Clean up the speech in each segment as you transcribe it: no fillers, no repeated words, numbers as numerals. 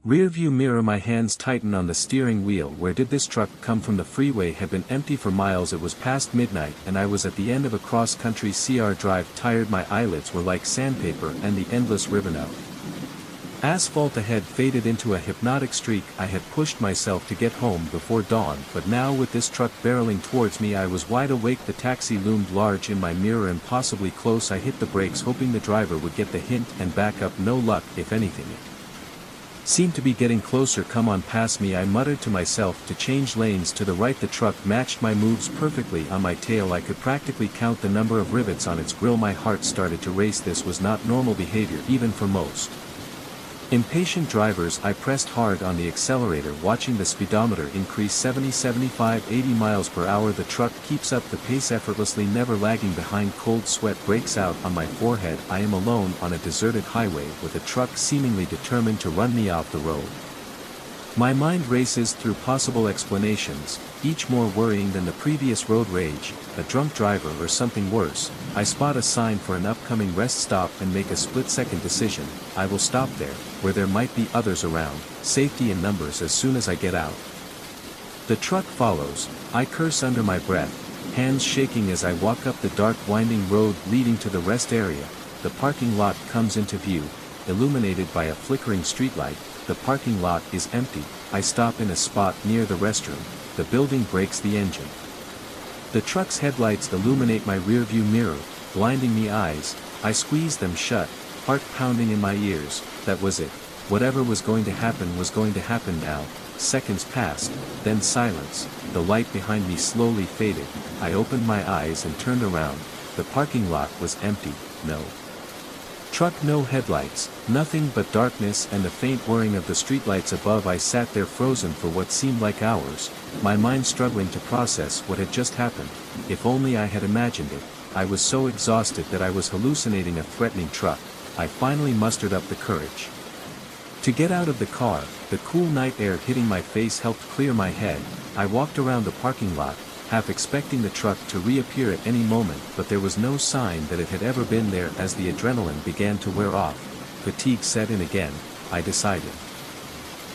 Rear view mirror. My hands tighten on the steering wheel. Where did this truck come from? The freeway had been empty for miles. It was past midnight and I was at the end of a cross-country CR drive. Tired, my eyelids were like sandpaper and the endless river. Asphalt ahead faded into a hypnotic streak. I had pushed myself to get home before dawn, but now with this truck barreling towards me I was wide awake. The taxi loomed large in my mirror, impossibly close. I hit the brakes hoping the driver would get the hint and back up. No luck. If anything, it seemed to be getting closer. Come on, pass me, I muttered to myself to change lanes to the right. The truck matched my moves perfectly. On my tail I could practically count the number of rivets on its grille. My heart started to race. This was not normal behavior even for most impatient drivers. I pressed hard on the accelerator, watching the speedometer increase. 70, 75, 80 miles per hour. The truck keeps up the pace effortlessly, never lagging behind. Cold sweat breaks out on my forehead. I am alone on a deserted highway with a truck seemingly determined to run me off the road. My mind races through possible explanations, each more worrying than the previous. Road rage, a drunk driver, or something worse. I spot a sign for an upcoming rest stop and make a split-second decision. I will stop there, where there might be others around. Safety in numbers. As soon as I get out, the truck follows. I curse under my breath, hands shaking as I walk up the dark winding road leading to the rest area. The parking lot comes into view, illuminated by a flickering streetlight. The parking lot is empty. I stop in a spot near the restroom. The building brakes the engine. The truck's headlights illuminate my rearview mirror, blinding me. Eyes, I squeeze them shut, heart pounding in my ears. That was it. Whatever was going to happen was going to happen now. Seconds passed, then silence. The light behind me slowly faded. I opened my eyes and turned around. The parking lot was empty. No truck, no headlights, nothing but darkness and the faint whirring of the streetlights above. I sat there frozen for what seemed like hours, my mind struggling to process what had just happened. If only I had imagined it. I was so exhausted that I was hallucinating a threatening truck. I finally mustered up the courage to get out of the car. The cool night air hitting my face helped clear my head. I walked around the parking lot, half expecting the truck to reappear at any moment, but there was no sign that it had ever been there. As the adrenaline began to wear off, fatigue set in again. I decided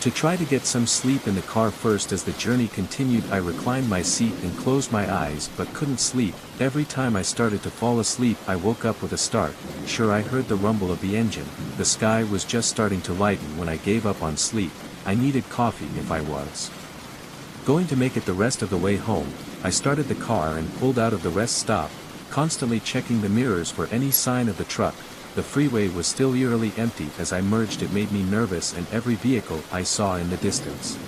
to try to get some sleep in the car first. As the journey continued, I reclined my seat and closed my eyes but couldn't sleep. Every time I started to fall asleep I woke up with a start. Sure, I heard the rumble of the engine. The sky was just starting to lighten when I gave up on sleep. I needed coffee if I was going to make it the rest of the way home. I started the car and pulled out of the rest stop, constantly checking the mirrors for any sign of the truck. The freeway was still eerily empty. As I merged, it made me nervous, and every vehicle I saw in the distance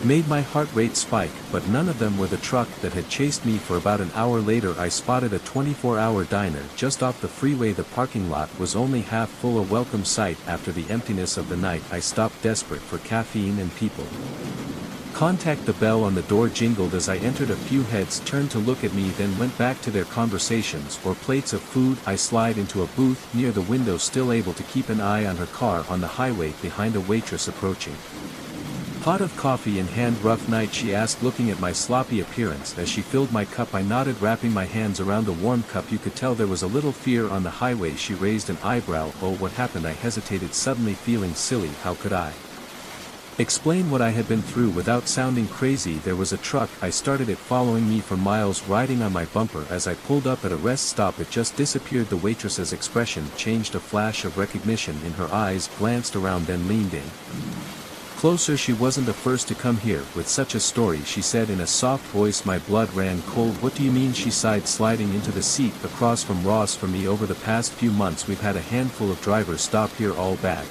made my heart rate spike, but none of them were the truck that had chased me. For about an hour later I spotted a 24-hour diner just off the freeway. The parking lot was only half full, a welcome sight after the emptiness of the night. I stopped, desperate for caffeine and people. Contact. The bell on the door jingled as I entered. A few heads turned to look at me, then went back to their conversations or plates of food. I slide into a booth near the window, still able to keep an eye on her car on the highway behind a waitress approaching. Pot of coffee in hand. Rough night, she asked, looking at my sloppy appearance. As she filled my cup I nodded, wrapping my hands around the warm cup. You could tell there was a little fear on the highway. She raised an eyebrow. Oh, what happened? I hesitated, suddenly feeling silly. How could I explain what I had been through without sounding crazy? There was a truck. I started it, following me for miles, riding on my bumper. As I pulled up at a rest stop it just disappeared. The waitress's expression changed, a flash of recognition in her eyes, glanced around, then leaned in closer. She wasn't the first to come here with such a story, she said in a soft voice. My blood ran cold. What do you mean? She sighed, sliding into the seat across from Ross. For me, over the past few months we've had a handful of drivers stop here, all bad.